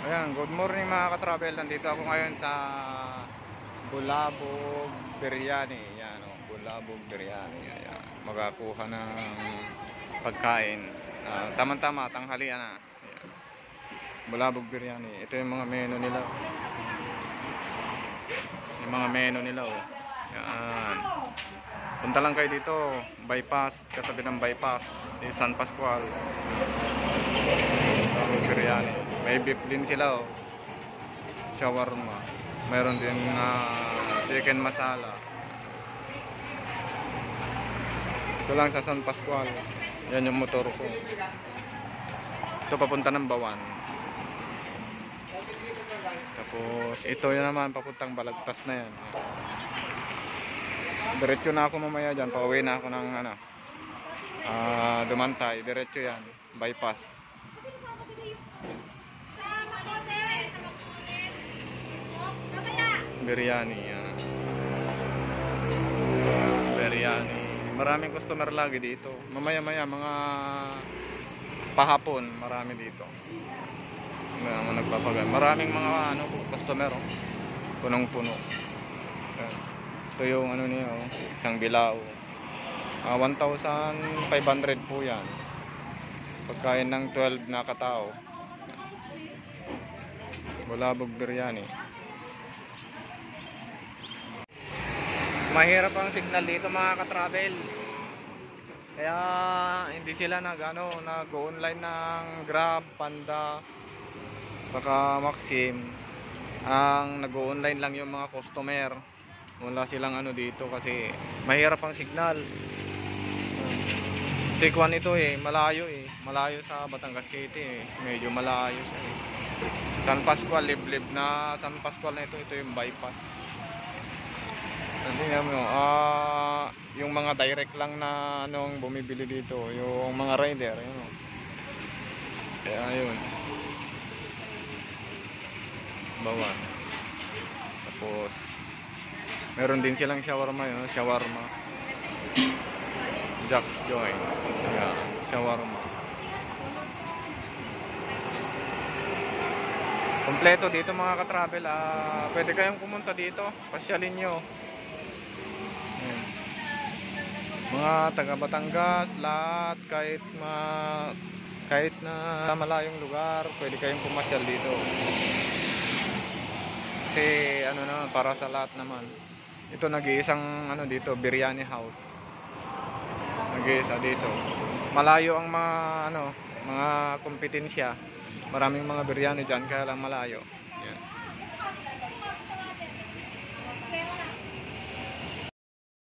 Ayan, good morning mga ka-travel. Nandito ako ngayon sa Bulabog Biryani. Ayan, oh, Bulabog Biryani. Ayan, magakuha ng pagkain. Tama-tama, tanghalian na. Ayan, Bulabog Biryani. Ito yung mga menu nila. Yung mga menu nila, oh. Ayan. Punta lang kayo dito, bypass, katabi ng bypass, yung San Pascual. Bulabog Biryani. May beef din sila, oh. Shawarma. Meron din chicken masala. Ito lang sa San Pascual. Yan yung motor ko. Ito papunta ng Bawan. Tapos ito yan naman papuntang Balagtas na yan. Diretso na ako mamaya dyan. Pauwi na ako ng Dumantay. Diretso yan. Bypass. Biryani. Biryani. Maraming customer lagi dito. Mamaya-maya mga pahapon marami dito. Mga nagpapagal. Maraming mga customer, oh. Punong-puno. Ito yung niya, oh. Isang bilao. 1,500 po yan. Pagkain ng 12 na katao. Bulabog Biryani. Mahirap ang signal dito mga ka-travel. Kaya hindi sila nag-online ng Grab, Panda, saka Maxim. Ang nag-online lang yung mga customer. Wala silang dito kasi mahirap ang signal. Kasi kuwan ito malayo Malayo sa Batangas City Medyo malayo siya San Pascual, liblib na San Pascual na ito yung bypass. Tingnan mo, yung mga direct lang na bumibili dito, yung mga rider, yun. Kaya yun. Bawan. Tapos meron din silang shawarma, yun, shawarma. Jack's Joint. Kaya shawarma. Kompleto dito mga ka-travel. Pwede kayong pumunta dito, pasyalin nyo. Mga taga Batangas, lahat, kahit na malayong lugar, pwede kayong pumasyal dito. Kasi para sa lahat naman. Ito nag-iisang dito, biryani house. Nag-iisa dito. Malayo ang mga kompetensya. Maraming mga biryani diyan kaya lang malayo. Yan.